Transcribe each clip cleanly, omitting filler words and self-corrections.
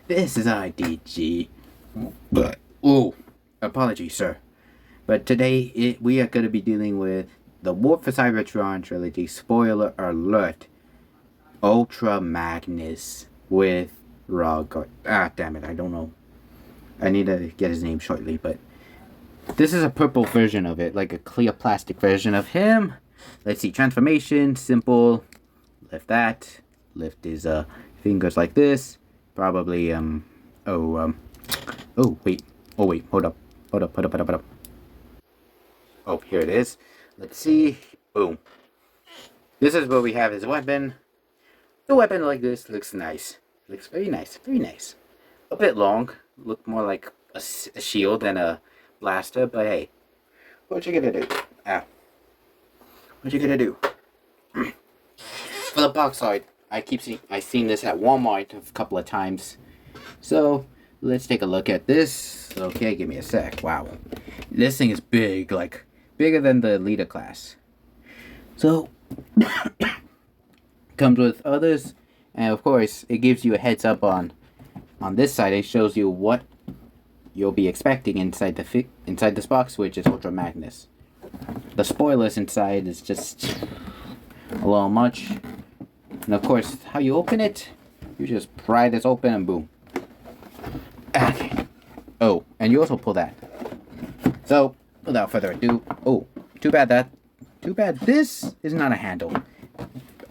This is R.D.G. But, oh, apologies, sir. But today we are going to be dealing with the War for Cybertron trilogy. Spoiler alert: Ultra Magnus with R.D.G. Damn it, I don't know. I need to get his name shortly, but this is a purple version of it, like a clear plastic version of him. Let's see, transformation, simple. Lift that. Lift his fingers like this. Probably oh wait, hold up. Oh, here it is. Let's see. Boom. This is where we have his weapon. The weapon like this looks nice. Looks very nice, very nice. A bit long. Look more like a shield than a blaster, but hey, what you gonna do? What you gonna do? For the box art, I've seen this at Walmart a couple of times. So let's take a look at this. Okay, give me a sec. Wow, this thing is big, like bigger than the leader class. So comes with others, and of course it gives you a heads up on this side. It shows you what you'll be expecting inside this box, which is Ultra Magnus. The spoilers inside is just a little much. And of course, how you open it, you just pry this open and boom. Okay. Oh, and you also pull that. So, without further ado, oh, too bad this is not a handle.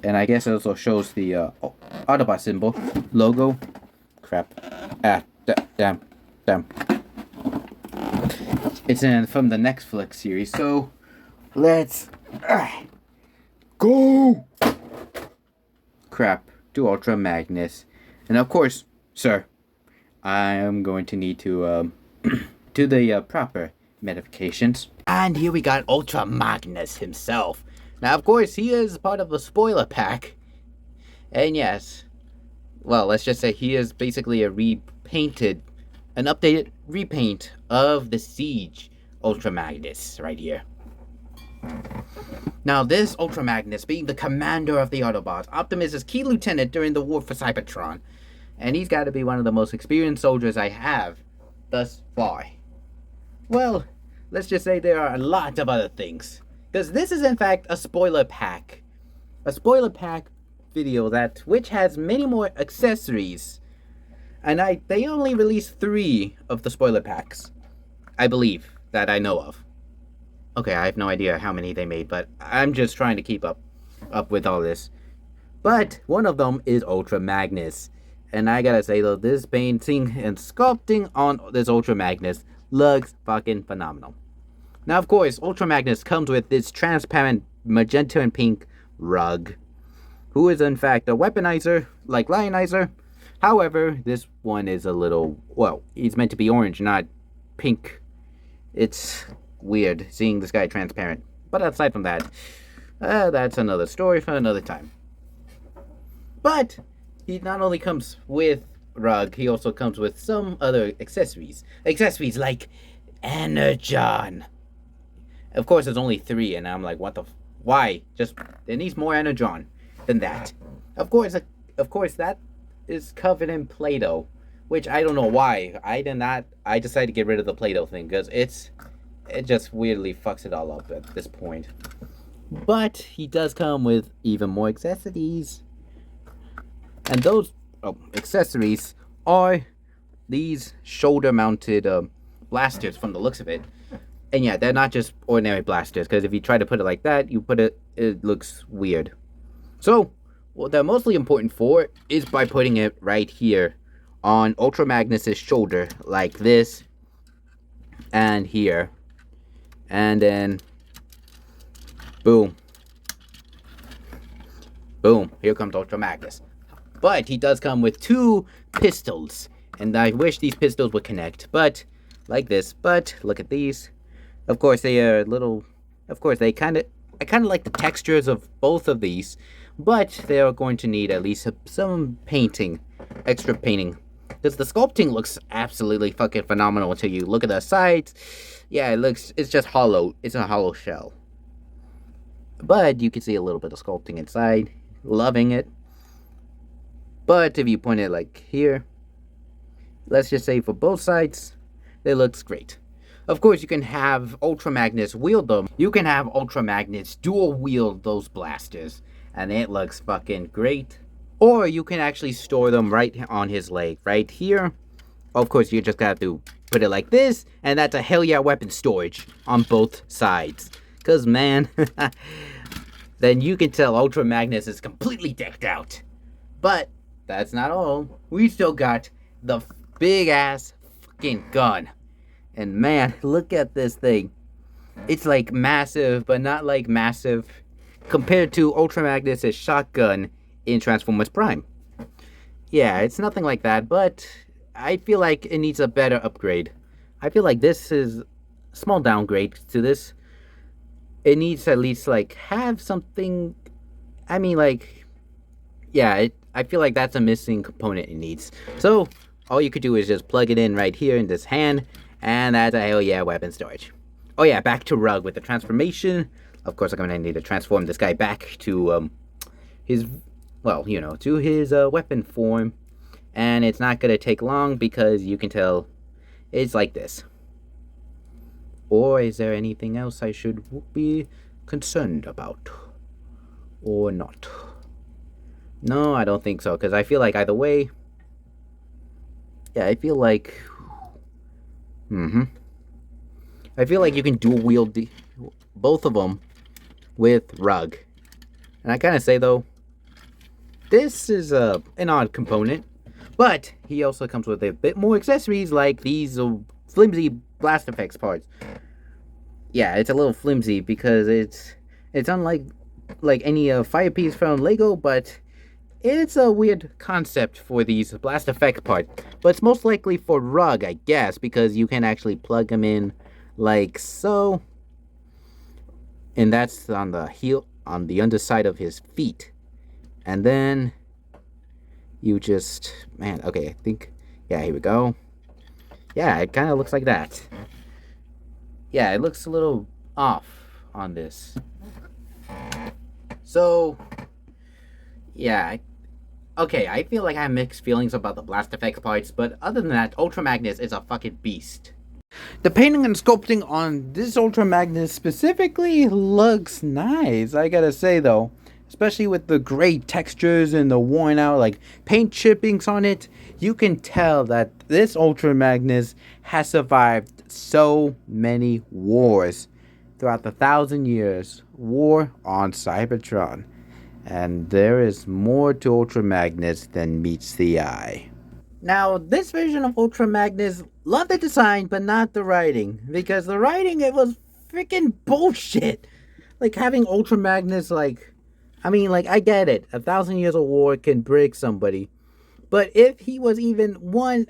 And I guess it also shows the Autobot symbol, logo. Crap. Damn. It's from the Netflix series, so let's go. Crap, to Ultra Magnus. And of course, sir, I am going to need to do the proper modifications. And here we got Ultra Magnus himself. Now, of course, he is part of the spoiler pack. And yes, well, let's just say he is basically an updated repaint of the Siege Ultra Magnus right here. Now, this Ultra Magnus, being the commander of the Autobots, Optimus is key lieutenant during the War for Cybertron, and he's got to be one of the most experienced soldiers I have thus far. Well, let's just say there are a lot of other things, because this is in fact a spoiler pack video which has many more accessories, and they only released 3 of the spoiler packs, I believe, that I know of. Okay, I have no idea how many they made, but I'm just trying to keep up with all this. But one of them is Ultra Magnus. And I gotta say though, this painting and sculpting on this Ultra Magnus looks fucking phenomenal. Now of course, Ultra Magnus comes with this transparent magenta and pink rug, who is in fact a weaponizer, like Lionizer. However, this one is a little, well, he's meant to be orange, not pink. It's weird seeing this guy transparent, but aside from that, that's another story for another time. But he not only comes with rug, he also comes with some other accessories like Energon. Of course, there's only 3, and I'm like, why? Just, it needs more Energon than that. Of course, that is covered in Play-Doh, which I don't know why. I decided to get rid of the Play-Doh thing, because it just weirdly fucks it all up at this point. But he does come with even more accessories. And those accessories are these shoulder-mounted blasters from the looks of it. And yeah, they're not just ordinary blasters, because if you try to put it like that, it looks weird. So, what they're mostly important for is by putting it right here on Ultra Magnus's shoulder, like this, and here. And then, boom. Boom, here comes Ultra Magnus. But he does come with 2 pistols, and I wish these pistols would connect, but, like this. But, look at these. Of course, they are little, I kind of like the textures of both of these, but they are going to need at least some extra painting. Because the sculpting looks absolutely fucking phenomenal until you look at the sides. Yeah, it's just hollow. It's a hollow shell. But you can see a little bit of sculpting inside. Loving it. But if you point it like here, let's just say for both sides, it looks great. Of course, you can have Ultra Magnus wield them. You can have Ultra Magnus dual wield those blasters, and it looks fucking great. Or you can actually store them right on his leg, right here. Of course, you just got to put it like this, and that's a hell yeah weapon storage on both sides. Cause man, then you can tell Ultra Magnus is completely decked out. But that's not all. We still got the big ass fucking gun. And man, look at this thing. It's like massive, but not like massive compared to Ultra Magnus' shotgun in Transformers Prime. Yeah, it's nothing like that, but I feel like it needs a better upgrade. I feel like this is a small downgrade to this. It needs to at least like have something. I mean, like, yeah, I feel like that's a missing component it needs. So all you could do is just plug it in right here in this hand, and that's a hell yeah weapon storage. Oh yeah, back to R.D.G with the transformation. Of course, I'm gonna need to transform this guy back to his, well, you know, to his weapon form, and it's not gonna take long because you can tell it's like this. Or is there anything else I should be concerned about? Or not? No, I don't think so, because I feel like either way... Yeah, I feel like... I feel like you can dual wield both of them with R.D.G. And I kind of say, though, this is an odd component, but he also comes with a bit more accessories, like these flimsy blast effects parts. Yeah, it's a little flimsy because it's unlike any fire piece from Lego, but it's a weird concept for these blast effect parts. But it's most likely for R.D.G, I guess, because you can actually plug them in like so, and that's on the underside of his feet, and then you just, man, okay, I think, yeah, here we go. Yeah, it kind of looks like that. Yeah, it looks a little off on this. So, yeah, okay, I feel like I have mixed feelings about the blast effects parts, but other than that, Ultra Magnus is a fucking beast. The painting and sculpting on this Ultra Magnus specifically looks nice, I gotta say though. Especially with the gray textures and the worn out like paint chippings on it, you can tell that this Ultra Magnus has survived so many wars throughout the 1,000 years. War on Cybertron. And there is more to Ultra Magnus than meets the eye. Now, this version of Ultra Magnus, love the design, but not the writing. Because the writing, it was freaking bullshit. Like, having Ultra Magnus, like, I mean, like, I get it. 1,000 years of war can break somebody. But if he was even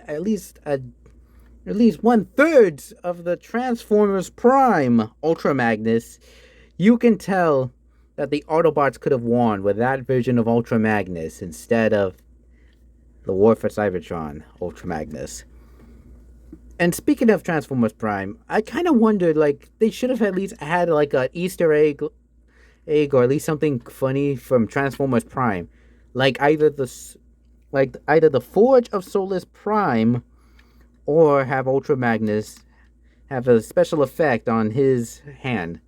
at least 1/3 of the Transformers Prime Ultra Magnus, you can tell that the Autobots could have won with that version of Ultra Magnus instead of the War for Cybertron Ultra Magnus. And speaking of Transformers Prime, I kind of wondered, like, they should have at least had like an Easter egg, or at least something funny from Transformers Prime, like either the Forge of Solus Prime, or have Ultra Magnus have a special effect on his hand.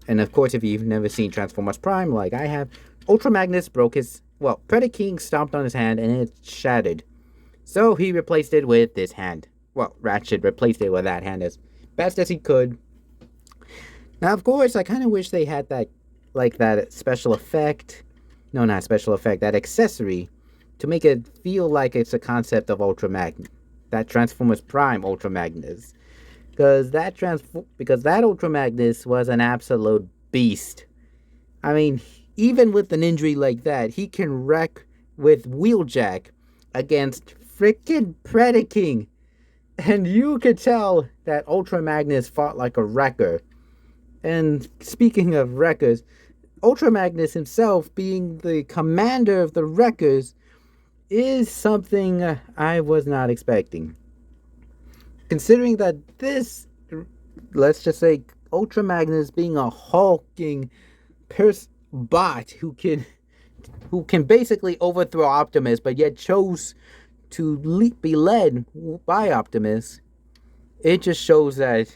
And of course, if you've never seen Transformers Prime, like I have, Ultra Magnus broke his, well, Predaking stomped on his hand and it shattered. So he replaced it with this hand. Well, Ratchet replaced it with that hand as best as he could. Now, of course, I kind of wish they had that, like that special effect. No, not special effect, that accessory to make it feel like it's a concept of Ultra Magnus. That Transformers Prime Ultra Magnus. Because that Ultra Magnus was an absolute beast. I mean, even with an injury like that, he can wreck with Wheeljack against frickin' Predaking. And you could tell that Ultra Magnus fought like a wrecker. And speaking of wreckers, Ultra Magnus himself being the commander of the wreckers is something I was not expecting. Considering that this, let's just say, Ultra Magnus being a hulking bot who can basically overthrow Optimus, but yet chose to be led by Optimus, it just shows that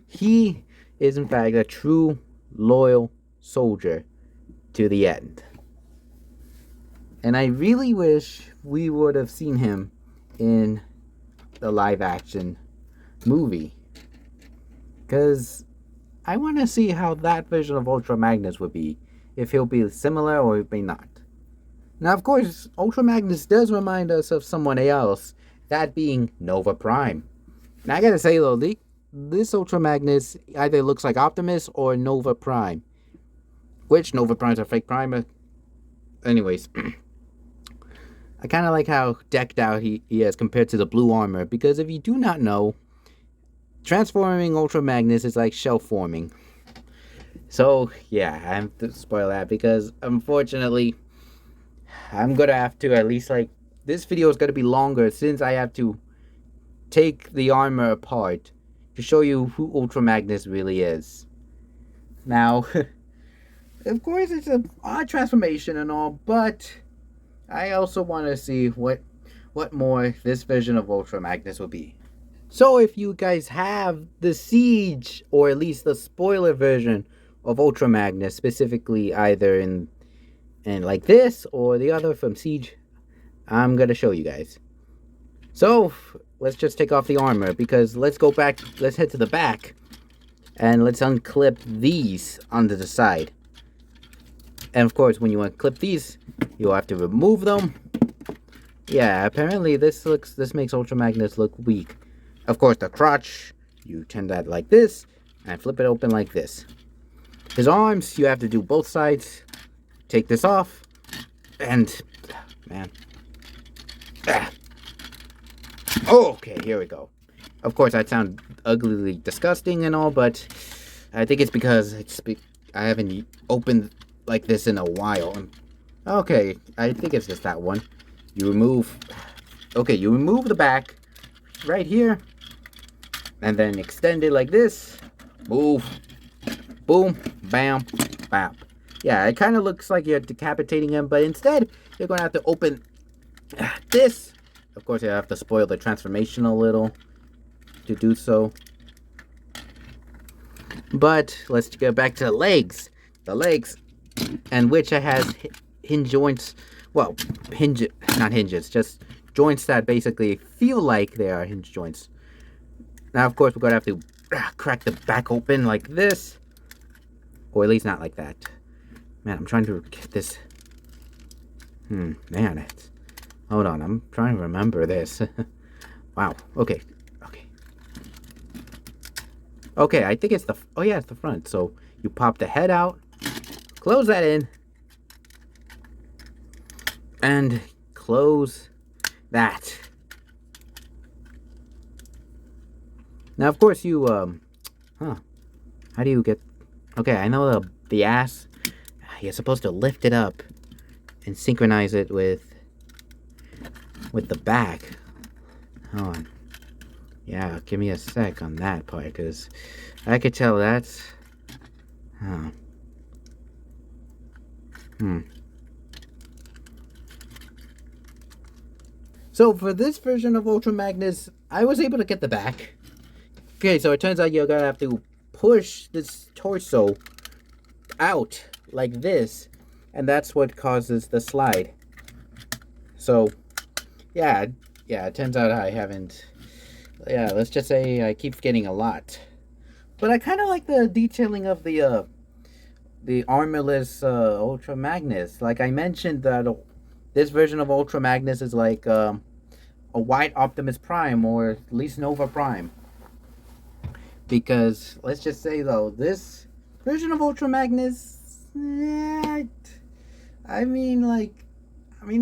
he is in fact a true loyal soldier to the end. And I really wish we would have seen him in the live action movie, because I want to see how that version of Ultra Magnus would be, if he'll be similar or if he not. Now, of course, Ultra Magnus does remind us of someone else, that being Nova Prime. Now, I gotta say though, this Ultra Magnus either looks like Optimus or Nova Prime. Which Nova Prime's a fake Prime. Anyways, I kind of like how decked out he is compared to the blue armor, because if you do not know, transforming Ultra Magnus is like shell forming. So, yeah, I have to spoil that, because unfortunately, I'm gonna have to at least, like, this video is gonna be longer since I have to take the armor apart to show you who Ultra Magnus really is. Now, of course, it's an odd transformation and all, but I also want to see what more this version of Ultra Magnus will be. So if you guys have the Siege, or at least the spoiler version of Ultra Magnus, specifically either in like this or the other from Siege, I'm gonna show you guys. So let's just take off the armor, because let's head to the back and let's unclip these onto the side. And of course, when you unclip these, you'll have to remove them. Yeah, apparently this makes Ultra Magnus look weak. Of course, the crotch, you turn that like this and flip it open like this. His arms, you have to do both sides. Take this off, and man. Okay, here we go. Of course, I sound uglily disgusting and all, but I think it's because I haven't opened like this in a while. Okay, I think it's just that one. You remove the back right here, and then extend it like this. Move, boom, bam, bam. Yeah, it kind of looks like you're decapitating him, but instead you're going to have to open this. Of course, you have to spoil the transformation a little to do so. But let's get back to the legs. The legs, and which it has hinge joints. Well, not hinges, just joints that basically feel like they are hinge joints. Now, of course, we're going to have to crack the back open like this. Or at least not like that. Man, I'm trying to get this. Man, hold on, I'm trying to remember this. Wow, okay. Okay, I think it's it's the front. So you pop the head out, close that in, and close that. Now, of course, you, how do you get, okay, I know the ass, you're supposed to lift it up and synchronize it with the back. Hold on. Yeah, give me a sec on that part, because I could tell that's, So for this version of Ultra Magnus, I was able to get the back. Okay, so it turns out you're gonna have to push this torso out like this, and that's what causes the slide. So, yeah, it turns out I haven't, let's just say I keep getting a lot. But I kind of like the detailing of the armorless Ultra Magnus. Like I mentioned, that this version of Ultra Magnus is like a white Optimus Prime, or at least Nova Prime. Because, let's just say though, this version of Ultra Magnus, I mean,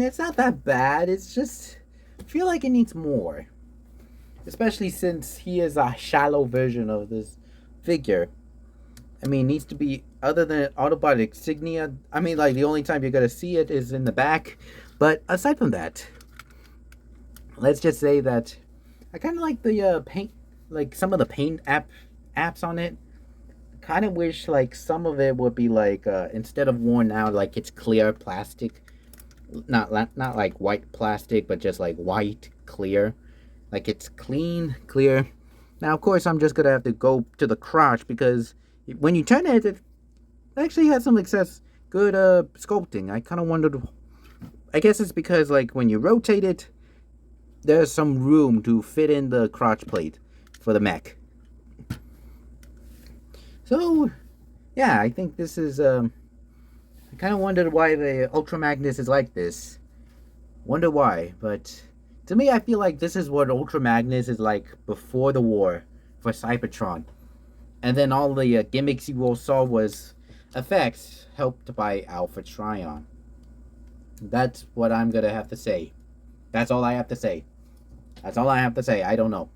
it's not that bad. It's just, I feel like it needs more. Especially since he is a shallow version of this figure. I mean, it needs to be, other than Autobot insignia, I mean, like, the only time you're going to see it is in the back. But aside from that, let's just say that I kind of like the paint, like some of the paint apps on it. Kind of wish like some of it would be like, instead of worn out, like it's clear plastic. not like white plastic, but just like white clear, like it's clean clear. Now of course I'm just gonna have to go to the crotch because when you turn it, it actually has some good sculpting. I kind of wondered. I guess it's because like when you rotate it, there's some room to fit in the crotch plate for the mech. So yeah, I think this is I kind of wondered why the Ultra Magnus is like this. Wonder why, but to me I feel like this is what Ultra Magnus is like before the war for Cybertron. And then all the gimmicks you all saw was effects helped by Alpha Trion. That's what I'm gonna have to say. That's all I have to say. That's all I have to say. I don't know.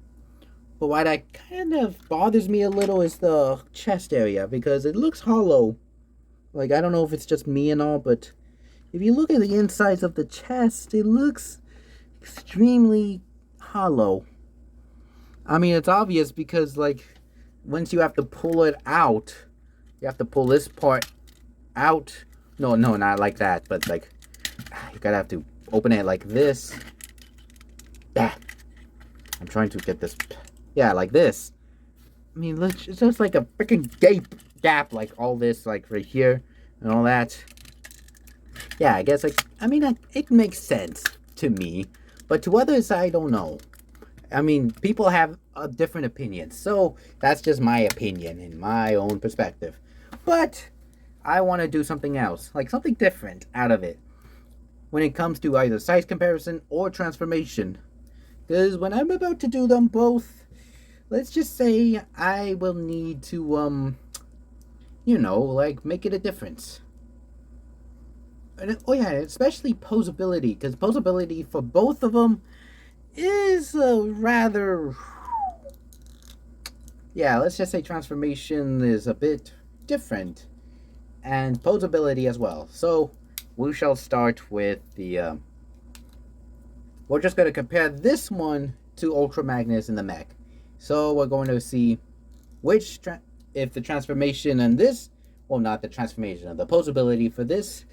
But what that kind of bothers me a little is the chest area because it looks hollow. Like, I don't know if it's just me and all, but if you look at the insides of the chest, it looks extremely hollow. I mean, it's obvious because, like, once you have to pull it out, you have to pull this part out. No, not like that, but, like, you gotta have to open it like this. I'm trying to get this. Yeah, like this. I mean, it's just like a freaking gap, like all this, like right here, and all that. Yeah, I guess, like, I mean, it makes sense to me, but to others, I don't know. I mean, people have different opinions, so that's just my opinion and my own perspective. But I want to do something else, like something different out of it, when it comes to either size comparison or transformation. Because when I'm about to do them both, let's just say I will need to, like, make it a difference. And, oh yeah, especially posability, because posability for both of them is rather... Yeah, let's just say transformation is a bit different, and posability as well. So, we shall start with the... We're just going to compare this one to Ultra Magnus in the mech. So we're going to see if the transformation and this, well, not the transformation, the posability for this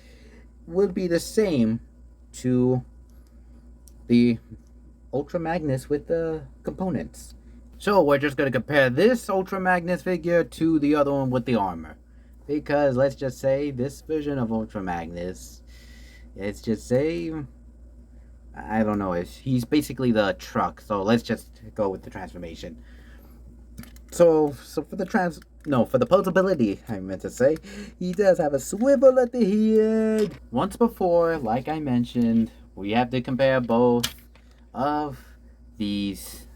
would be the same to the Ultra Magnus with the components. So we're just going to compare this Ultra Magnus figure to the other one with the armor. Because let's just say this version of Ultra Magnus, let's just say... I don't know, he's basically the truck, so let's just go with the transformation. So for the for the posability, I meant to say, he does have a swivel at the head. Once before, like I mentioned, we have to compare both of these.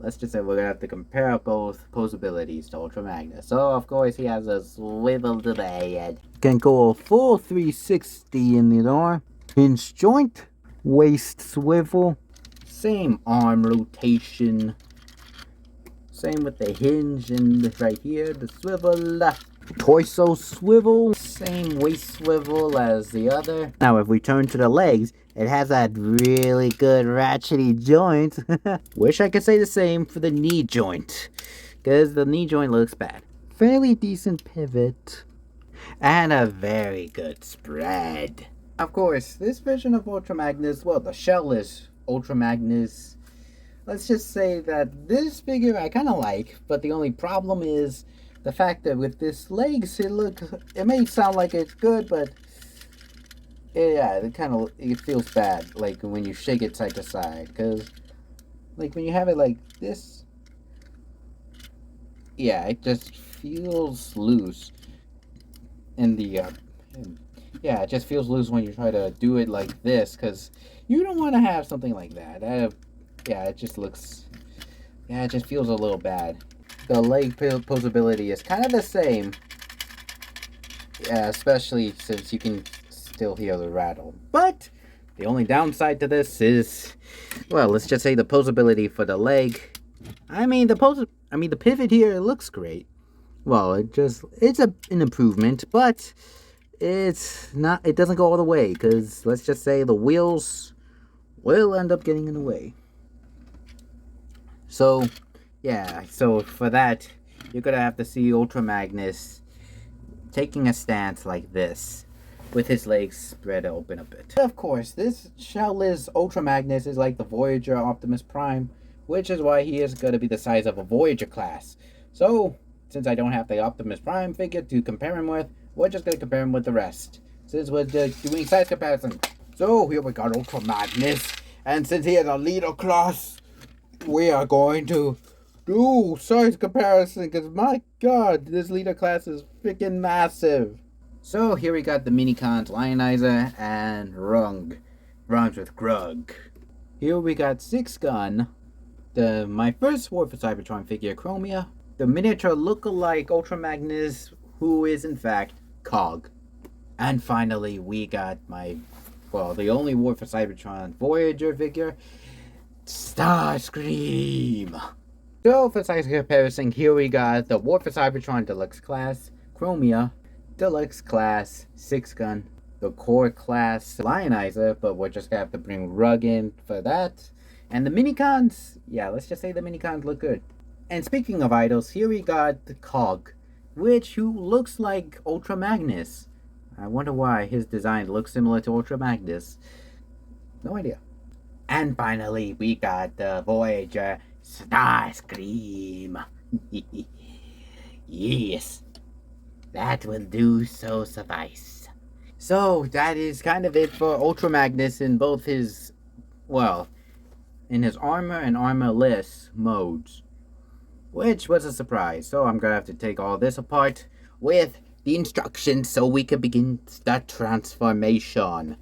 Let's just say we're gonna have to compare both posabilities to Ultra Magnus. So of course he has a swivel to the head. Can go a full 360 in the arm. Hinge joint. Waist swivel, same arm rotation, same with the hinge and right here, the swivel, torso swivel, same waist swivel as the other. Now if we turn to the legs, it has that really good ratchety joint. Wish I could say the same for the knee joint, because the knee joint looks bad. Fairly decent pivot, and a very good spread. Of course, this version of Ultra Magnus, well, the shell is Ultra Magnus. Let's just say that this figure I kind of like, but the only problem is the fact that with this legs, it may sound like it's good, but yeah, it feels bad, like when you shake it side to side, because like when you have it like this, yeah, it just feels loose in the yeah, it just feels loose when you try to do it like this, because you don't want to have something like that. Yeah, it just feels a little bad. The leg posability is kind of the same. Yeah, especially since you can still hear the rattle. But the only downside to this is, well, let's just say the posability for the leg. I mean, the pivot here, it looks great. Well, it's an improvement, but it doesn't go all the way, because let's just say the wheels will end up getting in the way. So yeah, so for that you're gonna have to see Ultra Magnus taking a stance like this. with his legs spread open a bit. Of course, this shellless Ultra Magnus is like the Voyager Optimus Prime, which is why he is going to be the size of a Voyager class. So, since I don't have the Optimus Prime figure to compare him with, we're just going to compare him with the rest, since we're doing size comparison. So, here we got Ultra Magnus, and since he has a leader class, we are going to do size comparison, because my god, this leader class is freaking massive. So here we got the Minicons Lionizer and Rung. Rhymes with Grug. Here we got Sixgun, my first War for Cybertron figure, Chromia, the miniature look-alike Ultra Magnus, who is in fact Cog. And finally we got the only War for Cybertron Voyager figure, Starscream. So for size comparison, here we got the War for Cybertron Deluxe Class, Chromia, Deluxe Class, Sixgun, the Core Class Lionizer, but we're just gonna have to bring Rug in for that. And the Minicons, yeah, let's just say the Minicons look good. And speaking of idols, here we got the Cog, who looks like Ultra Magnus. I wonder why his design looks similar to Ultra Magnus. No idea. And finally, we got the Voyager Starscream. Yes. That will do so suffice. So, that is kind of it for Ultra Magnus in both his, in his armor and armorless modes. Which was a surprise. So, I'm gonna have to take all this apart with the instructions so we can begin the transformation.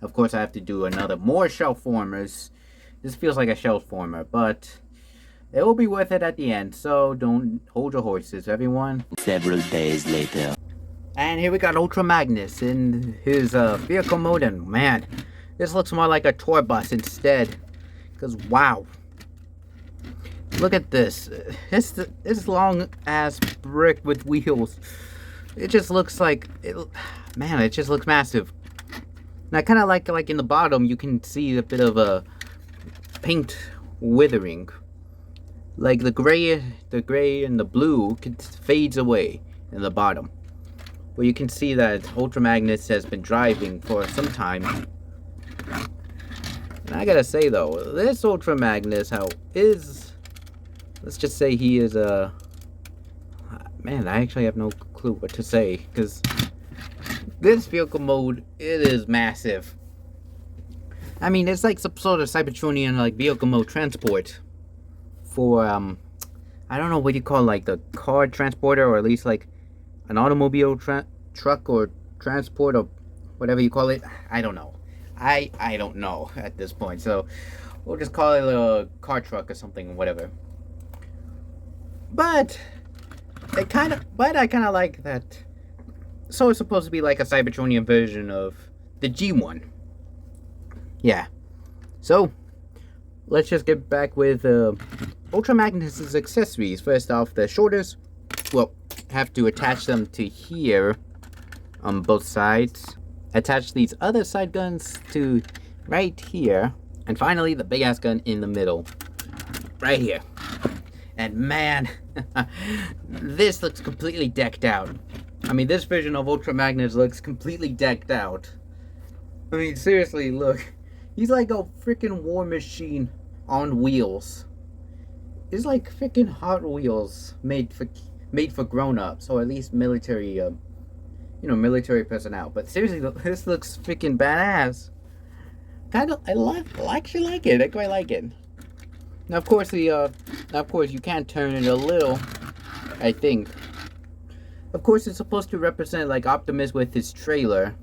Of course, I have to do more shell formers. This feels like a shell former, but it will be worth it at the end, so don't hold your horses, everyone. Several days later. And here we got Ultra Magnus in his vehicle mode, and man, this looks more like a tour bus instead. Because, wow. Look at this. This long-ass brick with wheels. It just looks like, it just looks massive. And I kind of like in the bottom, you can see a bit of a paint withering. Like the gray and the blue fades away in the bottom. But you can see that Ultra Magnus has been driving for some time. And I gotta say though, this Ultra Magnus let's just say he is man, I actually have no clue what to say, because this vehicle mode, it is massive. I mean, it's like some sort of Cybertronian like vehicle mode transport for I don't know what you call like the car transporter, or at least like an automobile truck or transport or whatever you call it. I don't know. I don't know at this point. So we'll just call it a car truck or something, whatever. But I kind of like that. So it's supposed to be like a Cybertronian version of the G1. Yeah. So let's just get back with Ultra Magnus's accessories. First off, the shoulders. Well, have to attach them to here on both sides. Attach these other side guns to right here. And finally, the big ass gun in the middle. Right here. And man, this looks completely decked out. I mean, this version of Ultra Magnus looks completely decked out. I mean, seriously, look. He's like a freaking war machine on wheels. It's like freaking Hot Wheels made for grown-ups, or at least military, military personnel. But seriously, this looks freaking badass. I actually like it. I quite like it. Now, of course, you can turn it a little, I think. Of course, it's supposed to represent, like, Optimus with his trailer.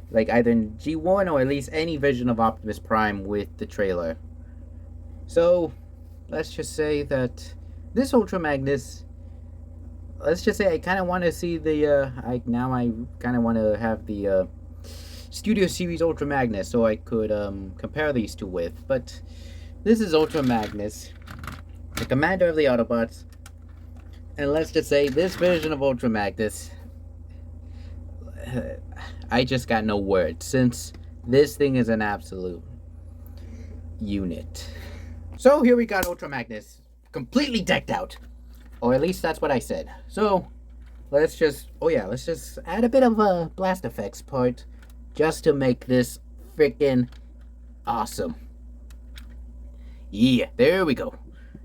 Like, either in G1 or at least any version of Optimus Prime with the trailer. So, let's just say that this Ultra Magnus, let's just say I kind of want to see the, I kind of want to have the, Studio Series Ultra Magnus so I could, compare these two with. But this is Ultra Magnus, the commander of the Autobots. And let's just say this version of Ultra Magnus, I just got no words, since this thing is an absolute unit. So here we got Ultra Magnus, completely decked out. Or at least that's what I said. So, let's just add a bit of a blast effects part just to make this freaking awesome. Yeah, there we go.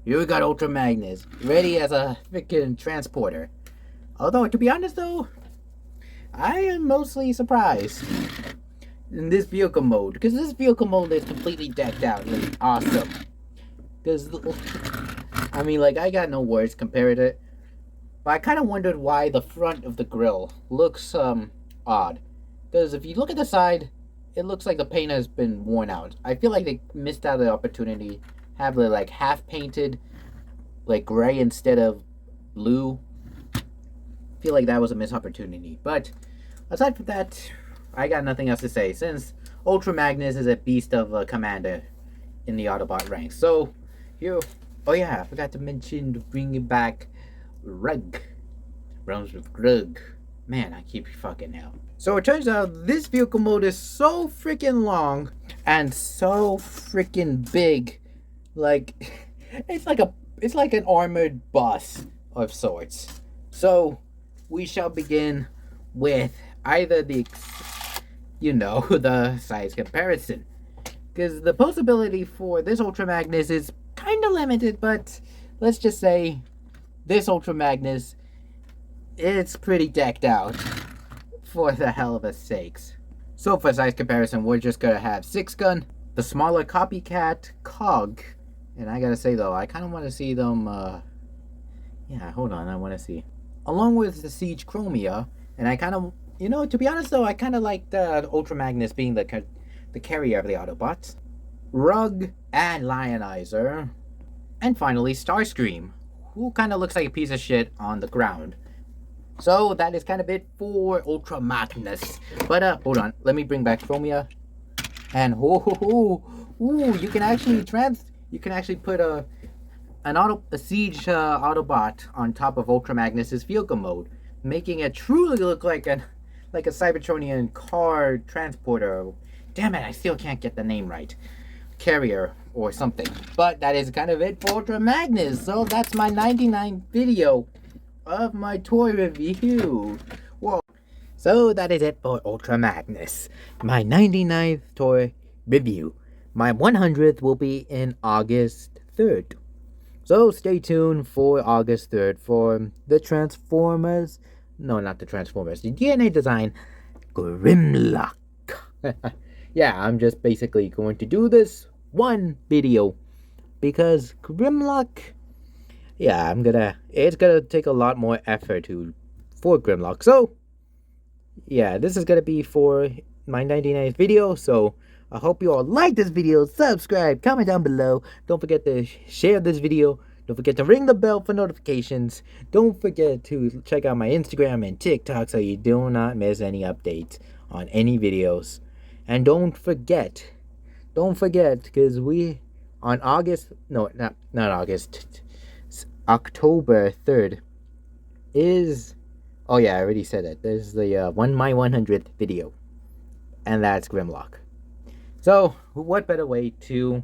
Here we got Ultra Magnus, ready as a freaking transporter. Although, to be honest though, I am mostly surprised in this vehicle mode, because this vehicle mode is completely decked out and it's awesome. Because, I mean, like, I got no words compared to it, but I kind of wondered why the front of the grill looks, odd. Because if you look at the side, it looks like the paint has been worn out. I feel like they missed out the opportunity have the, like, half painted, like, gray instead of blue. I feel like that was a missed opportunity. But aside from that, I got nothing else to say, since Ultra Magnus is a beast of a commander in the Autobot ranks. So, here, oh yeah, I forgot to mention bringing back R.D.G. Runs with R.D.G. Man, I keep fucking now. So it turns out this vehicle mode is so freaking long and so freaking big. Like, it's like an armored bus of sorts. So we shall begin with either the size comparison, because the possibility for this Ultra Magnus is kind of limited, but let's just say this Ultra Magnus, it's pretty decked out for the hell of a sakes. So for size comparison, we're just gonna have Sixgun, the smaller copycat Cog, and I gotta say though, I kind of want to see them, hold on, I want to see, along with the Siege Chromia, and I kind of, to be honest though, I kind of like the Ultra Magnus being the carrier of the Autobots, R.D.G. and Lionizer, and finally Starscream, who kind of looks like a piece of shit on the ground. So that is kind of it for Ultra Magnus. But hold on, let me bring back Chromia, and you can actually put a Siege Autobot on top of Ultra Magnus's vehicle mode, making it truly look like a Cybertronian car transporter. Damn it, I still can't get the name right. Carrier or something. But that is kind of it for Ultra Magnus. So that's my 99th video of my toy review. Whoa. So that is it for Ultra Magnus, my 99th toy review. My 100th will be in August 3rd. So stay tuned for August 3rd for the Transformers. No, not the Transformers. The DNA design Grimlock. Yeah, I'm just basically going to do this one video because Grimlock, yeah, it's gonna take a lot more effort for Grimlock. So yeah, this is gonna be for my 99th video. So I hope you all like this video. Subscribe, comment down below. Don't forget to share this video. Don't forget to ring the bell for notifications. Don't forget to check out my Instagram and TikTok so you do not miss any updates on any videos. And don't forget, because on October 3rd is, oh yeah, I already said it. There's the my 100th video, and that's Grimlock. So what better way to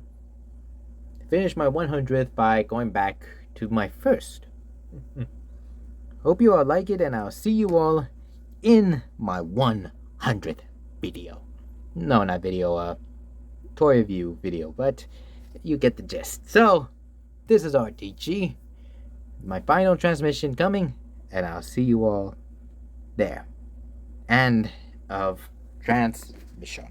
finish my 100th by going back to my first? Hope you all like it, and I'll see you all in my 100th video. No, not video, toy review video, but you get the gist. So, this is R.D.G. My final transmission coming, and I'll see you all there. End of transmission.